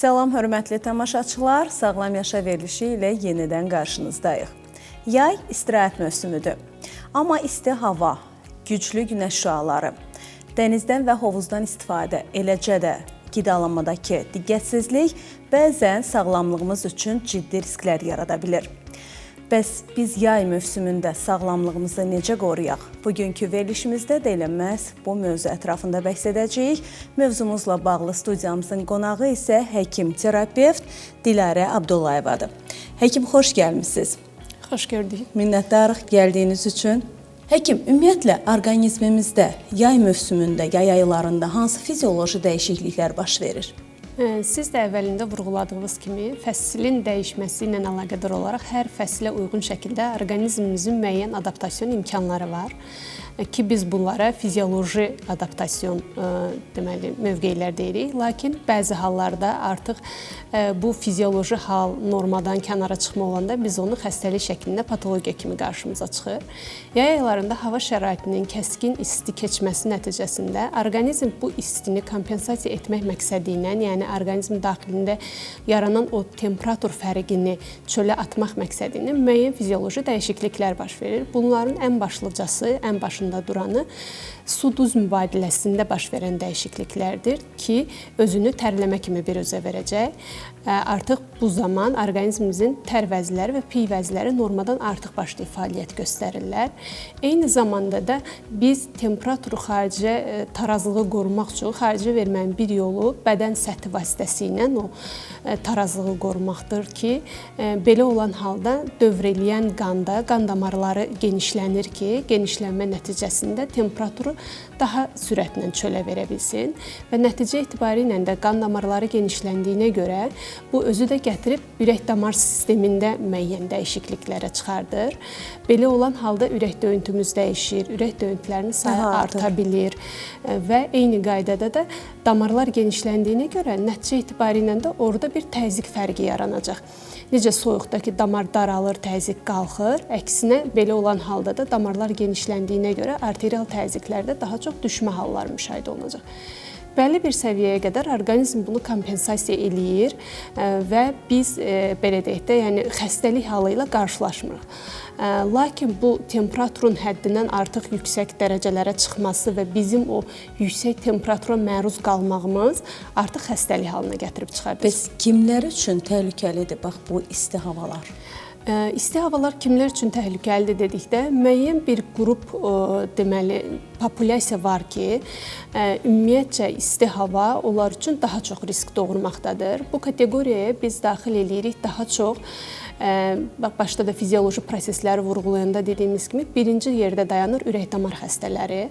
Salam, hörmətli tamaşaçılar, Sağlam Yaşa verilişi ilə yenidən qarşınızdayıq. Yay istirahət mövsümüdür. Amma isti hava, güclü günəş şüaları, dənizdən və hovuzdan istifadə, eləcə də qidalanmadakı diqqətsizlik bəzən sağlamlığımız üçün ciddi risklər yarada bilir. Bəs biz yay mövsümündə sağlamlığımızı necə qoruyaq? Bugünkü verilişimizdə də elə məhz bu mövzu ətrafında bəhs edəcəyik. Mövzumuzla bağlı studiyamızın qonağı isə həkim-terapevt Dilarə Abdullayevadır. Həkim, xoş gəlmişsiniz. Xoş gördük. Minnətdarıq gəldiyiniz üçün. Həkim, ümumiyyətlə, orqanizmimizdə yay mövsümündə, yay aylarında hansı fizioloji dəyişikliklər baş verir? Siz də əvvəlində vurğuladığınız kimi fəslin dəyişməsi ilə əlaqədar olaraq hər fəslə uyğun şəkildə orqanizmimizin müəyyən adaptasyon imkanları var ki, biz bunlara fizioloji adaptasyon mövqeylər deyirik. Lakin bəzi hallarda artıq bu fizioloji hal normadan kənara çıxma olanda biz onu xəstəlik şəklində patologiya kimi qarşımıza çıxır. Yay aylarında hava şəraitinin kəskin isti keçməsi nəticəsində orqanizm bu istini kompensasiya etmək məqsədi ilə, yəni orqanizm daxilində yaranan o temperatur fərqini çölə atmaq məqsədi ilə müəyyən fizioloji dəyişikliklər baş verir. Bunların ən başlıcası, ən başında duranı su-duz mübadiləsində baş verən dəyişikliklərdir ki, özünü tərləmə kimi bir özə verəcək. Artıq bu zaman orqanizmimizin tər vəzləri və piy vəzləri normadan artıq başlayıb fəaliyyət göstərirlər. Eyni zamanda da biz temperaturu xaricə tarazlığı qorumaq üçün xaricə vermənin bir yolu bədən səthi vasitəsilə o tarazlığı qorumaqdır ki, belə olan halda dövr eləyən qanda qan damarları genişlənir ki, genişlənmə nəticəsində temperaturu daha sürətlə çölə verə bilsin və nəticə etibarilə də qan damarları genişləndiyinə görə bu özü də gətirib ürək-damar sistemində müəyyən dəyişikliklərə çıxardır. Belə olan halda ürək döyüntümüz dəyişir, ürək döyüntülərinin sayı arta bilir və eyni qaydada da damarlar genişləndiyinə görə nəticə etibarilə də orada bir təzyiq fərqi yaranacaq. Necə soyuqdakı damar daralır, təzyiq qalxır, əksinə belə olan halda da damarlar genişləndiyinə görə arterial təzyiqlərdə daha çox düşmə halları müşahidə olunacaq. Bəlli bir səviyyəyə qədər orqanizm bunu kompensasiya eləyir və biz belə deyək də, yəni xəstəlik halı ilə qarşılaşmırıq. Lakin bu temperaturun həddindən artıq yüksək dərəcələrə çıxması və bizim o yüksək temperatura məruz qalmağımız artıq xəstəlik halına gətirib çıxardır. Bəs kimlər üçün təhlükəlidir bax bu isti havalar? İsti havalar kimlər üçün təhlükəlidir dedikdə, müəyyən bir qrup deməli populyasiya var ki, ümumiyyətcə isti hava onlar üçün daha çox risk doğurmaqdadır. Bu kateqoriyaya biz daxil edirik daha çox başda da fizioloji prosesləri vurğulayanda dediyimiz kimi birinci yerdə dayanır ürək-damar xəstələri.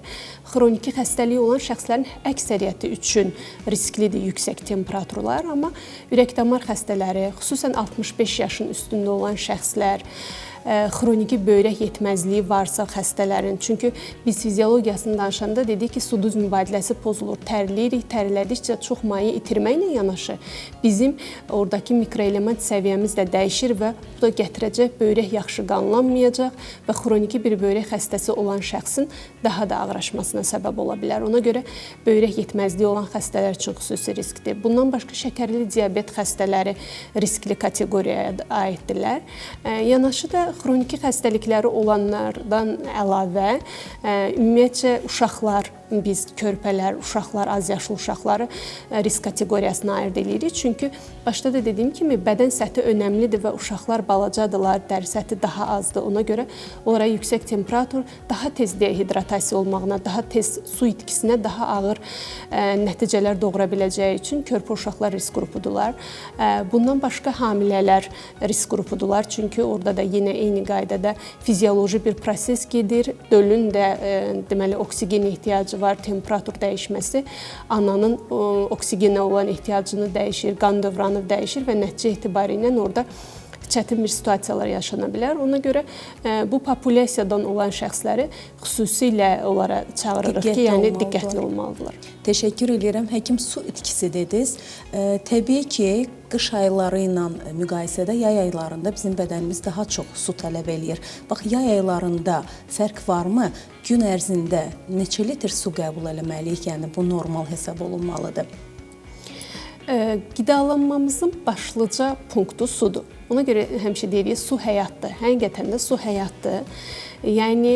Xroniki xəstəliyi olan şəxslərin əksəriyyəti üçün risklidir yüksək temperaturlar, amma ürək-damar xəstələri, xüsusən 65 yaşın üstündə olan şəxslər, xroniki böyrək yetməzliyi varsa xəstələrin, çünki biz fiziologiyasını danışanda dedik ki, su-duz mübadiləsi pozulur, tərləyirik, tərlədikcə çox maye itirməklə yanaşı bizim oradakı mikroelement səviyyəmiz də dəyişir və bu da gətirəcək böyrək yaxşı qanlanmayacaq və xroniki bir böyrək xəstəsi olan şəxsin daha da ağırlaşmasına səbəb ola bilər. Ona görə böyrək yetməzliyi olan xəstələr üçün xüsusi riskdir. Bundan başqa şəkərli diabet xəstələri riskli kateqoriyaya aiddirlər. Yanaşı da xroniki xəstəlikləri olanlardan əlavə, ümumiyyətcə uşaqlar, biz körpələr, uşaqlar, az yaşlı uşaqları risk kateqoriyasına ayırd edirik. Çünki başda da dediyim kimi bədən səthi önəmlidir və uşaqlar balacadırlar, dəri səthi daha azdır. Ona görə onlara yüksək temperatur daha tez dehidratasiya olmağına, daha tez su itkisinə daha ağır nəticələr doğura biləcəyi üçün körpə uşaqlar risk qrupudurlar. Bundan başqa hamilələr risk qrupudurlar. Çünki orada da yenə eyni qaydada fizioloji bir proses gedir. Dölün də deməli oksigen ehtiyacı var, temperatur dəyişməsi ananın oksigenə olan ehtiyacını dəyişir, qan dövranı dəyişir və nəticə etibarilə orada çətin bir situasiyalar yaşana bilər. Ona görə bu populyasiyadan olan şəxsləri xüsusilə onlara çağırırıq ki, yəni diqqətli olmalıdırlar. Təşəkkür edirəm. Həkim, su itkisi dediniz. Təbii ki, qış ayları ilə müqayisədə yay aylarında bizim bədənimiz daha çox su tələb eləyir. Bax, yay aylarında fərq varmı? Gün ərzində neçə litr su qəbul eləməliyik? Yəni bu normal hesab olunmalıdır. Qidalanmamızın başlıca punktu sudur. Ona görə həmişə deyirik, su həyatdır. Həqiqətən də su həyatdır. Yəni,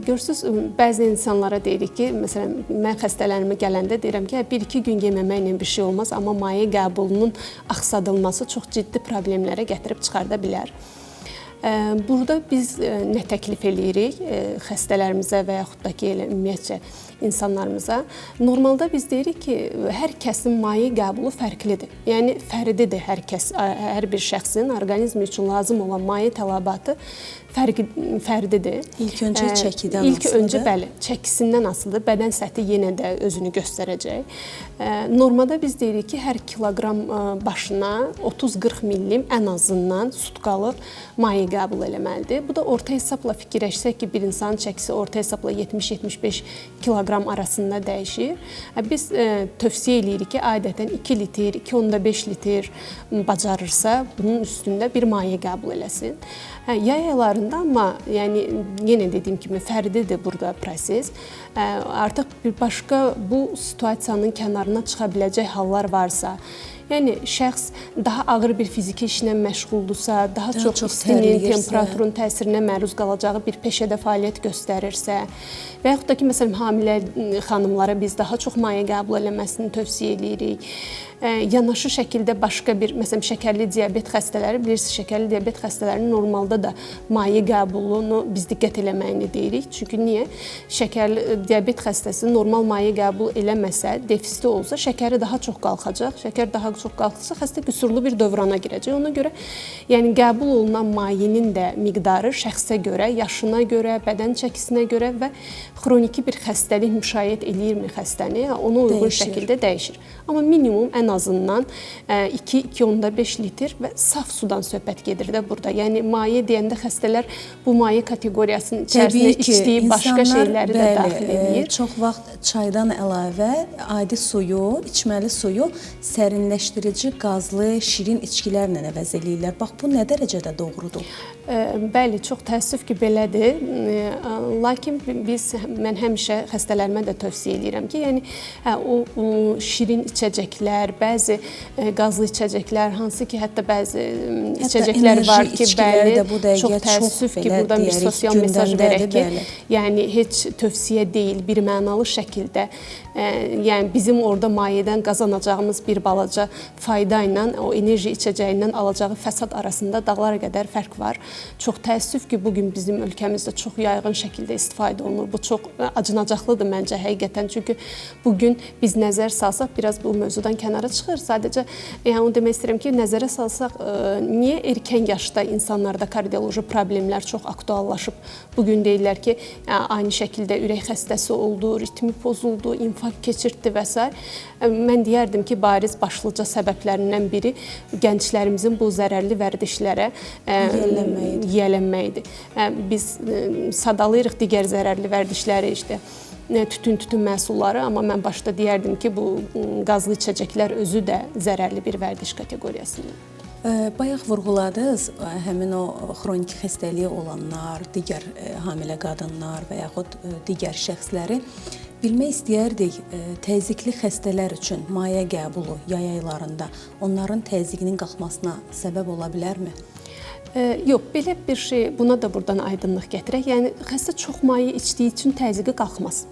görürsünüz, bəzi insanlara deyirik ki, məsələn, mən xəstələrimə gələndə deyirəm ki, 1-2 gün yeməməklə bir şey olmaz, amma maye qəbulunun axsadılması çox ciddi problemlərə gətirib çıxarda bilər. Burada biz nə təklif eləyirik xəstələrimizə və yaxud da ki, ümumiyyətcə insanlarımıza? Normalda biz deyirik ki, hər kəsin maye qəbulu fərqlidir. Yəni, fərdidir hər bir şəxsin orqanizmi üçün lazım olan maye tələbatı fərdidir. İlk öncə çəkidən asılıdır. İlk öncə, bəli, çəkisindən asılıdır. Bədən səthi yenə də özünü göstərəcək. Normada biz deyirik ki, hər kiloqram başına 30-40 millim ən azından sutkalıq maye qəbul eləməlidir. Bu da orta hesabla fikirləşsək ki, bir insanın çəkisi orta hesabla 70-75 kiloqram arasında dəyişir. Biz tövsiyə eləyirik ki, adətən 2 litr, 2,5 litr bacarırsa, bunun üstündə bir maye qəbul eləsin. Yay aylarında, amma yəni yenə dediyim kimi fərdidir burada proses. Artıq bir başqa bu situasiyanın kənarına çıxa biləcək hallar varsa, yəni şəxs daha ağır bir fiziki işlə məşğuldursa, daha çox istinin, temperaturun təsirinə məruz qalacağı bir peşədə fəaliyyət göstərirsə və yaxud da ki, məsələn, hamilə xanımlara biz daha çox maye qəbul eləməsini tövsiyə edirik. Yanaşı şəkildə başqa bir, məsələn, şəkərli diabet xəstələri, bilirsiniz, şəkərli diabet xəstələrinin normalda da maye qəbulunu biz diqqət eləməyini deyirik. Çünki niyə? Şəkərli diabet xəstəsi normal maye qəbul eləməsə, defisiti olsa, şəkəri daha çox qalxacaq. Şəkər daha çox qalxırsa, xəstə qüsurlu bir dövrana girəcək. Ona görə, yəni qəbul olunan mayenin də miqdarı şəxsə görə, yaşına görə, bədən çəkisinə görə və xroniki bir xəstəlik müşayiət eləyirmi xəstəni, ona uyğun şəkildə dəyişir. Amma minimum ən azından 2-2,5 litr və saf sudan söhbət gedir də burada. Yəni maye deyəndə xəstələr bu maye kateqoriyasının içərisində içdiyi başqa şeyləri də daxil edir. Çox vaxt çaydan əlavə adi suyu, içməli suyu sərinləşdirici, qazlı, şirin içkilərlə əvəz eləyirlər. Bax, bu nə dərəcədə doğrudur? Bəli, çox təəssüf ki, belədir. Lakin mən həmişə xəstələrimə də tövsiyə edirəm ki, yəni o şirin içəcəklər, bəzi qazlı içəcəklər, hansı ki, hətta bəzi içəcəklər var ki, bəli, çox təəssüf ki, buradan bir sosial mesaj verək ki, yəni heç tövsiyə deyil, bir mənalı şəkildə, yəni bizim orada mayədən qazanacağımız bir balaca fayda ilə, o enerji içəcəyindən alacağı fəsad arasında dağlar qədər fərq var. Çox təəssüf ki, bugün bizim ölkəmizdə çox yaygın şəkildə istifadə olunur. Bu çox acınacaqlıdır məncə həqiqətən. Çünki bugün biz nəzər salsaq, biraz bu mövzudan kənara çıxır. Sadəcə, yəni onu demək istəyirəm ki, nəzərə salsaq, niyə erkən yaşda insanlarda kardioloji problemlər çox aktuallaşıb? Bugün deyirlər ki, aynı şəkildə ürək xəstəsi oldu, ritmi pozuldu, infarkt keçirtdi və s. Mən deyərdim ki, bariz başlıca səbəblərindən biri gənclərimizin bu zərərli vərdişlərə yiyələnməkdir. Biz sadalayırıq digər zərərli vərdişləri, işte tütün məhsulları, amma mən başda deyərdim ki, bu qazlı içəcəklər özü də zərərli bir vərdiş kateqoriyasındadır. Bayaq vurğuladınız, həmin o xroniki xəstəliyi olanlar, digər hamilə qadınlar və yaxud digər şəxsləri bilmək istəyərdik, təzyiqli xəstələr üçün maye qəbulu yay aylarında onların təzyiqinin qalxmasına səbəb ola bilərmi? Yox, belə bir şey, buna da buradan aydınlıq gətirək. Yəni, xəstə çox maye içdiyi üçün təzyiqi qalxmaz.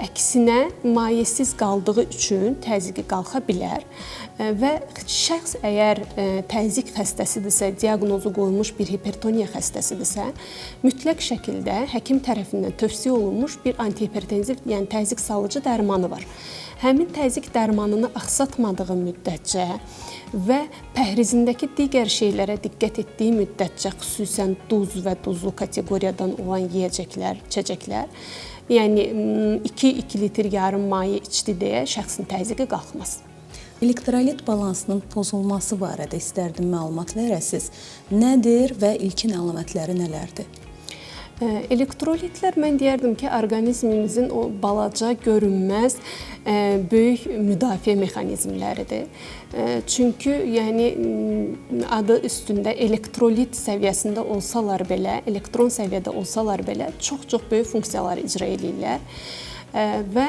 Əksinə, mayesiz qaldığı üçün təzyiqi qalxa bilər və şəxs əgər təzyiq xəstəsidirsə, diaqnozu qoyulmuş bir hipertoniya xəstəsidirsə, mütləq şəkildə həkim tərəfindən tövsiyə olunmuş bir antihipertenziv, yəni təzyiq salıcı dərmanı var. Həmin təzyiq dərmanını axsatmadığı müddətcə və pəhrizindəki digər şeylərə diqqət etdiyi müddətcə, xüsusən duz və duzlu kateqoriyadan olan yeyəcəklər, içəcəklər, yəni 2 litr yarım maye içdi deyə şəxsin təzyiqi qalxmaz. Elektrolit balansının pozulması barədə istərdim məlumat verəsiniz. Nədir və ilkin əlamətləri nələrdir? Elektrolitlər, mən deyərdim ki, orqanizmimizin o balaca, görünməz, böyük müdafiə mexanizmləridir. Çünki yəni, adı üstündə elektrolit səviyyəsində olsalar belə, elektron səviyyədə olsalar belə, çox-çox böyük funksiyalar icra edirlər. və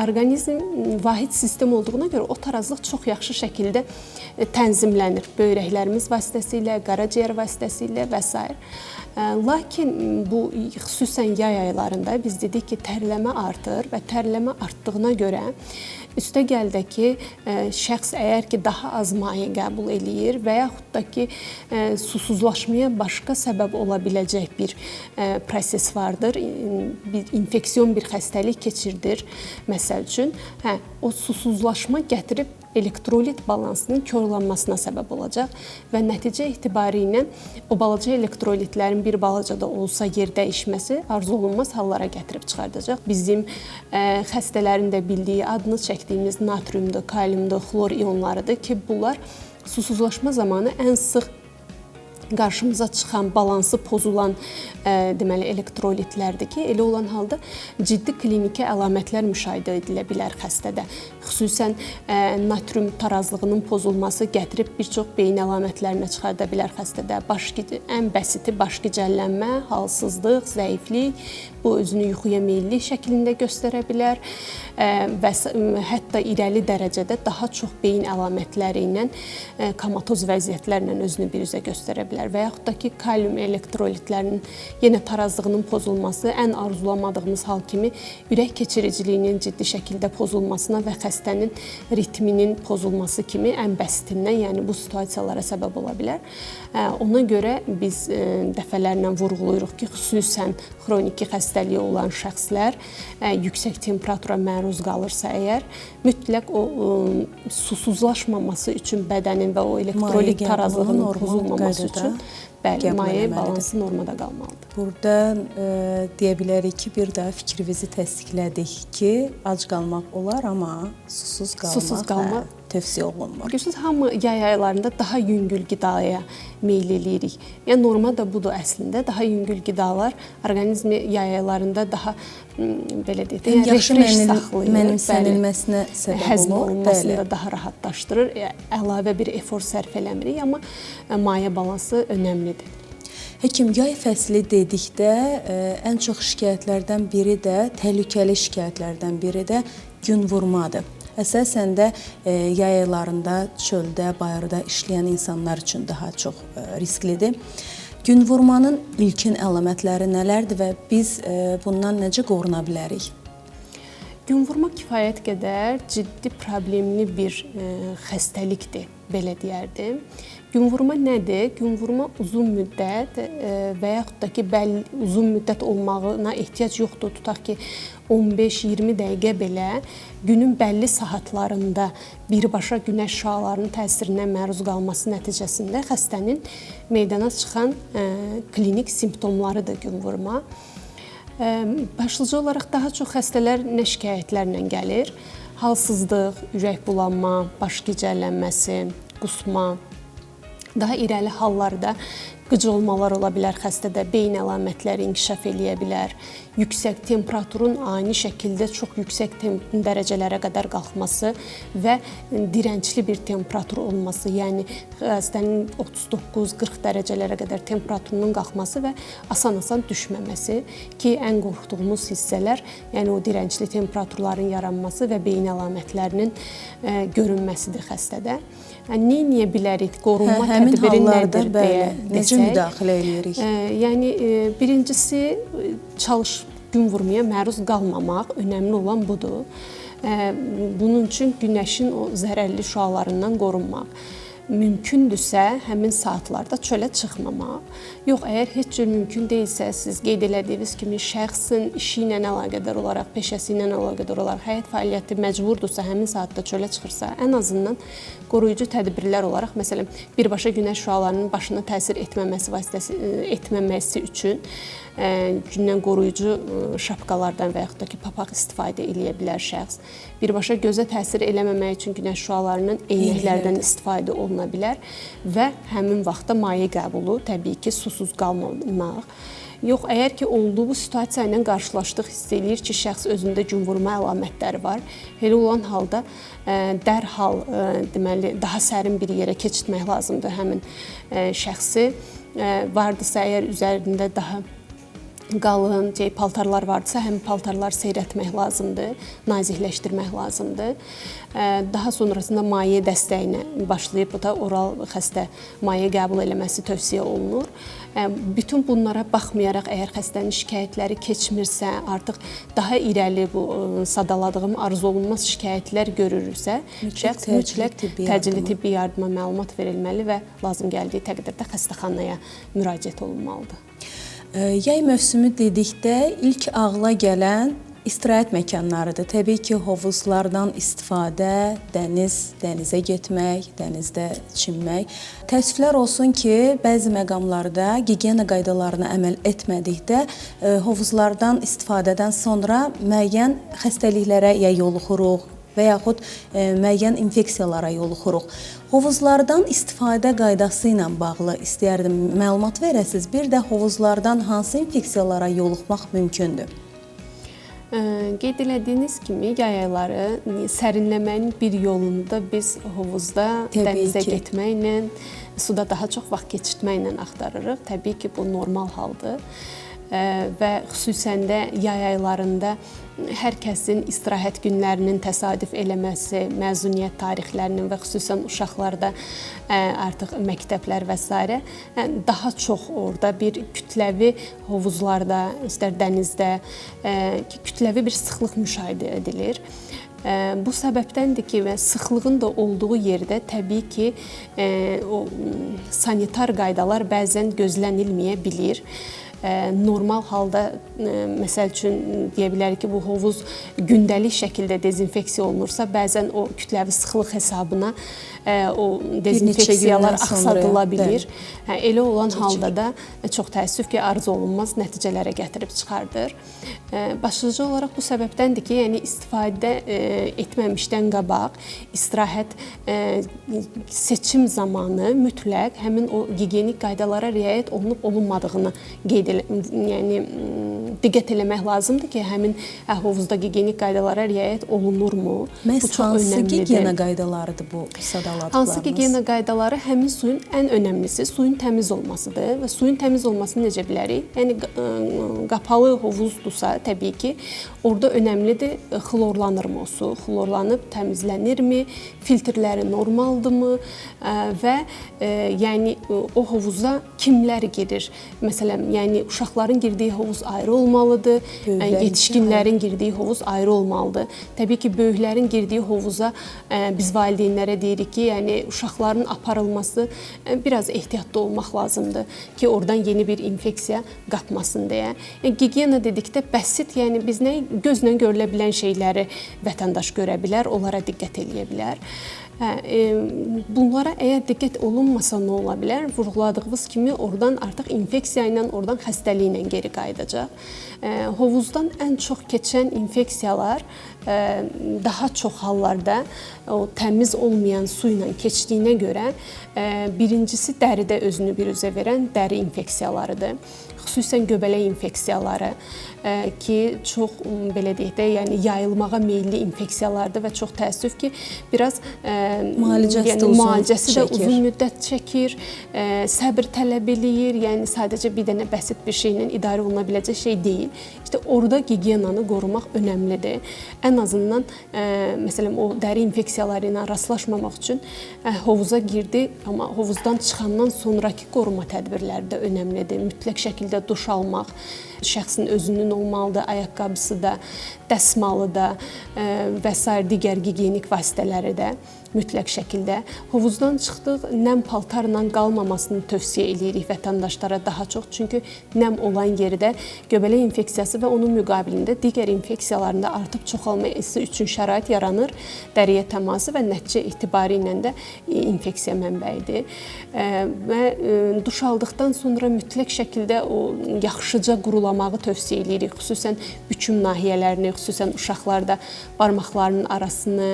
orqanizm vahid sistem olduğuna görə o tarazlıq çox yaxşı şəkildə tənzimlənir. Böyrəklərimiz vasitəsilə, qaraciyər vasitəsilə və s. Lakin bu xüsusən yay aylarında biz dedik ki, tərləmə artır və tərləmə artdığına görə üstəgəl də ki, şəxs əgər ki, daha az maye qəbul eləyir və yaxud da ki, susuzlaşmaya başqa səbəb ola biləcək bir proses vardır, bir infeksiyon bir xəstəlik keçirdir, məsəl üçün, o susuzlaşma gətirib elektrolit balansının korlanmasına səbəb olacaq və nəticə etibarilə o balaca elektrolitlərin bir balaca da olsa yer dəyişməsi arzu olunmaz hallara gətirib çıxardacaq. Bizim xəstələrin də bildiyi, adını çəkdiyimiz natriumdur, kaliumdur, xlor ionlarıdır ki, bunlar susuzlaşma zamanı ən sıx qarşımıza çıxan, balansı pozulan deməli elektrolitlərdir ki, elə olan halda ciddi kliniki əlamətlər müşahidə edilə bilər xəstədə. Xüsusən natrium tarazlığının pozulması gətirib bir çox beyin əlamətlərinə çıxarda bilər xəstədə. Ən bəsiti baş gicəllənmə, halsızlıq, zəiflik, bu özünü yuxuya meyilli şəklində göstərə bilər və hətta irəli dərəcədə daha çox beyin əlamətləri ilə komatoz vəziyyətlərlə özünü bir üzə göstərə bilər. Və yaxud da ki, kalium elektrolitlərinin yenə tarazlığının pozulması ən arzulamadığımız hal kimi ürək keçiriciliyinin ciddi şəkildə pozulmasına və xəstənin ritminin pozulması kimi ən bəsitindən, yəni bu situasiyalara səbəb ola bilər. Ona görə biz dəfələrlə vurğulayırıq ki, xüsusən xroniki xəstəliyi olan şəxslər yüksək temperatura məruz qalırsa əgər, mütləq o susuzlaşmaması üçün bədənin və o elektrolit tarazlığının pozulmaması üçün maye balansı normada qalmalıdır. Burada deyə bilərik ki, bir daha fikrimizi təsdiqlədik ki, ac qalmaq olar, amma susuz qalmaq tövsiyə olunmur. Görürsünüz, hamı yay aylarında daha yüngül qidaya meyl eləyirik. Yəni, norma da budur əslində. Daha yüngül qidalar orqanizmi yay aylarında daha, belə deyək, refresh saxlayır. Mənimsənilməsinə səbəb olur. Həzm olunmasını da daha rahatlaşdırır. Əlavə bir efor sərf eləmirik, amma maye balansı önəmlidir. Həkim, yay fəsli dedikdə ən çox şikayətlərdən biri də, təhlükəli şikayətlərdən biri də gün vurmadır. Əsasən də yay aylarında çöldə, bayırda işləyən insanlar üçün daha çox risklidir. Gün vurmanın ilkin əlamətləri nələrdir və biz bundan necə qoruna bilərik? Gün vurma kifayət qədər ciddi problemli bir xəstəlikdir, belə deyərdim. Gün vurma nədir? Gün vurma uzun müddət və yaxud da ki, uzun müddət olmağına ehtiyac yoxdur. Tutaq ki, 15-20 dəqiqə belə günün bəlli saatlarında birbaşa günəş şüalarının təsirinə məruz qalması nəticəsində xəstənin meydana çıxan klinik simptomlarıdır gün vurma. Başlıca olaraq daha çox xəstələr nə şikayətlərlə gəlir? Halsızlıq, ürək bulanma, baş gicəllənməsi, qusma. Daha irəli hallarda qıcolmalar ola bilər xəstədə, beyin əlamətləri inkişaf eləyə bilər. Yüksək temperaturun ani şəkildə çox yüksək dərəcələrə qədər qalxması və dirəncli bir temperatur olması, yəni xəstənin 39-40 dərəcələrə qədər temperaturunun qalxması və asan-asan düşməməsi ki, ən qorxduğumuz hissələr, yəni o dirəncli temperaturların yaranması və beyin əlamətlərinin görünməsidir xəstədə. Nə edə bilərik? Qorunma tədbiri nədir deyə necə müdaxilə edirik? Yəni, birincisi, gün vurmaya məruz qalmamaq, önəmli olan budur. Bunun üçün günəşin o zərərli şüalarından qorunmaq. Mümkündürsə, həmin saatlarda çölə çıxmamaq. Yox, əgər heç cür mümkün deyilsə, siz qeyd elədiyiniz kimi şəxsin işi ilə əlaqədar olaraq, peşəsi ilə əlaqədar olaraq, həyat fəaliyyəti məcburdursa, həmin saatda çölə çıxırsa, ən azından qoruyucu tədbirlər olaraq, məsələn, birbaşa günəş şüalarının başına təsir etməməsi üçün gündən qoruyucu şapkalardan və yaxud da ki, papaq istifadə eləyə bilər şəxs. Birbaşa gözə təsir eləməmək üçün günəş şüalarının eynəklərdən istifadə oluna bilər və həmin vaxtda maye qəbulu, təbii ki, susuz qalmamaq. Yox, əgər ki, olduğu bu situasiya ilə qarşılaşdıq, hiss eləyir ki, şəxs özündə gün vurma əlamətləri var. Elə olan halda dərhal deməli, daha sərin bir yerə keçirtmək lazımdır həmin şəxsi. Vardısa, əgər üzərində daha qalın paltarlar vardısa, həmin paltarları seyrətmək lazımdır, nazikləşdirmək lazımdır. Daha sonrasında maye dəstəyinə başlayıb, bu da oral xəstə maye qəbul eləməsi tövsiyə olunur. Bütün bunlara baxmayaraq, əgər xəstənin şikayətləri keçmirsə, artıq daha irəli bu sadaladığım arzu olunmaz şikayətlər görürsə, şəxs mütləq təcili tibbi yardıma məlumat verilməli və lazım gəldiyi təqdirdə xəstəxanaya müraciət olunmalıdır. Yay mövsümü dedikdə ilk ağla gələn istirahət məkanlarıdır. Təbii ki, hovuzlardan istifadə, dənizə getmək, dənizdə çimmək. Təəssüflər olsun ki, bəzi məqamlarda gigiyena qaydalarına əməl etmədikdə hovuzlardan istifadədən sonra müəyyən xəstəliklərə ya yoluxuruq və yaxud müəyyən infeksiyalara yoluxuruq. Hovuzlardan istifadə qaydası ilə bağlı istəyərdim məlumat verəsiniz. Bir də hovuzlardan hansı infeksiyalara yoluxmaq mümkündür? Qeyd elədiyiniz kimi, yay ayları sərinləmənin bir yolunu da biz hovuzda dənizə getməklə, suda daha çox vaxt keçirtməklə axtarırıq. Təbii ki, bu normal haldır. Və xüsusən də yay aylarında hər kəsin istirahət günlərinin təsadüf eləməsi, məzuniyyət tarixlərinin və xüsusən uşaqlarda artıq məktəblər və s. daha çox orada bir kütləvi hovuzlarda, istər dənizdə kütləvi bir sıxlıq müşahidə edilir. Bu səbəbdəndir ki, və sıxlığın da olduğu yerdə təbii ki, o sanitar qaydalar bəzən gözlənilməyə bilir. Normal halda, məsəl üçün, deyə bilərik ki, bu hovuz gündəlik şəkildə dezinfeksiya olunursa, bəzən o kütləvi sıxlıq hesabına o dezinfeksiyalar axsadıla bilir. Elə olan halda da çox təəssüf ki, arzu olunmaz nəticələrə gətirib çıxardır. Başlıca olaraq bu səbəbdəndir ki, yəni istifadə etməmişdən qabaq istirahət seçim zamanı mütləq həmin o gigiyenik qaydalara riayət olunub-olunmadığını diqqət eləmək lazımdır ki, həmin hovuzda gigiyenik qaydalara riayət olunurmu? Məhz hansı gigiyena qaydalarıdır bu sadaladıqlarınız? Hansı gigiyena qaydaları? Həmin suyun ən önəmlisi suyun təmiz olmasıdır və suyun təmiz olmasını necə bilərik? Yəni, qapalı hovuzdursa, təbii ki, orada önəmlidir xlorlanırmı o su? Xlorlanıb təmizlənirmi? Filtrləri normaldırmı? Və yəni o hovuza kimlər girir? Məsələn, yəni uşaqların girdiyi hovuz ayrı olmalıdır, yetişkinlərin girdiyi hovuz ayrı olmalıdır. Təbii ki, böyüklərin girdiyi hovuza biz valideynlərə deyirik ki, yəni uşaqların aparılması biraz ehtiyatlı olmaq lazımdır ki, oradan yeni bir infeksiya qapmasın deyə. Gigiyena dedikdə bəsit, yəni biz gözlə görülə bilən şeyləri vətəndaş görə bilər, onlara diqqət eləyə bilər. Bunlara əgər diqqət olunmasa nə ola bilər? Vurğuladığımız kimi oradan artıq infeksiya ilə, oradan xəstəlik ilə geri qayıdacaq. Hovuzdan ən çox keçən infeksiyalar daha çox hallarda o təmiz olmayan su ilə keçdiyinə görə birincisi dəridə özünü biruzə verən dəri infeksiyalarıdır. Xüsusən göbələk infeksiyaları ki, çox belə deyək də, yəni yayılmağa meyilli infeksiyalardır və çox təəssüf ki, biraz müalicəsi də uzun müddət çəkir, səbr tələb eləyir, yəni sadəcə bir dənə bəsit bir şeylə idarə oluna biləcək şey deyil. İşte orada gigiyenanı qorumaq önəmlidir. Ən azından, məsələn, o dəri infeksiyaları ilə rastlaşmamaq üçün hovuza girdi, amma hovuzdan çıxandan sonraki qoruma tədbirləri də önəmlidir. Mütləq şəkildə duş almaq, şəxsin özünün olmalıdır, ayaqqabısı da, dəsmalı da və s. digər gigiyenik vasitələri də mütləq şəkildə. Hovuzdan çıxdıq, nəm paltarla qalmamasını tövsiyə edirik vətəndaşlara daha çox. Çünki nəm olan yerdə göbələk infeksiyası və onun müqabilində digər infeksiyalarında artıb çoxalması üçün şərait yaranır. Dəriyə təması və nəticə etibarı ilə də infeksiya mənbəyidir. Və duş aldıqdan sonra mütləq şəkildə o yaxşıca qurulamağı tövsiyə edirik. Xüsusən büküm nahiyələrini, xüsusən uşaqlarda barmaqlarının arasını,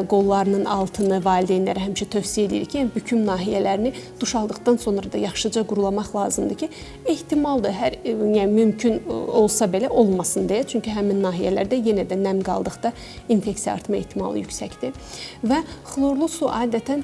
qollarının altını valideynlərə həmişə tövsiyə edirik ki, yəni büküm nahiyələrini duş aldıqdan sonra da yaxşıca qurulamaq lazımdır ki, ehtimaldır, yəni mümkün olsa belə olmasın deyə. Çünki həmin nahiyələrdə yenə də nəm qaldıqda infeksiya artma ehtimalı yüksəkdir. Və xlorlu su adətən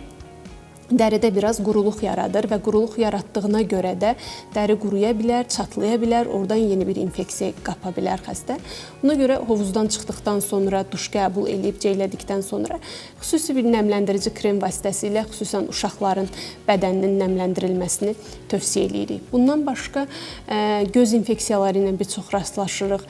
dəridə biraz quruluq yaradır və quruluq yaratdığına görə də dəri quruya bilər, çatlaya bilər, oradan yeni bir infeksiya qapa bilər xəstə. Buna görə hovuzdan çıxdıqdan sonra, duş qəbul edib, ceylədikdən sonra xüsusi bir nəmləndirici krem vasitəsilə xüsusən uşaqların bədəninin nəmləndirilməsini tövsiyə edirik. Bundan başqa göz infeksiyaları ilə bir çox rastlaşırıq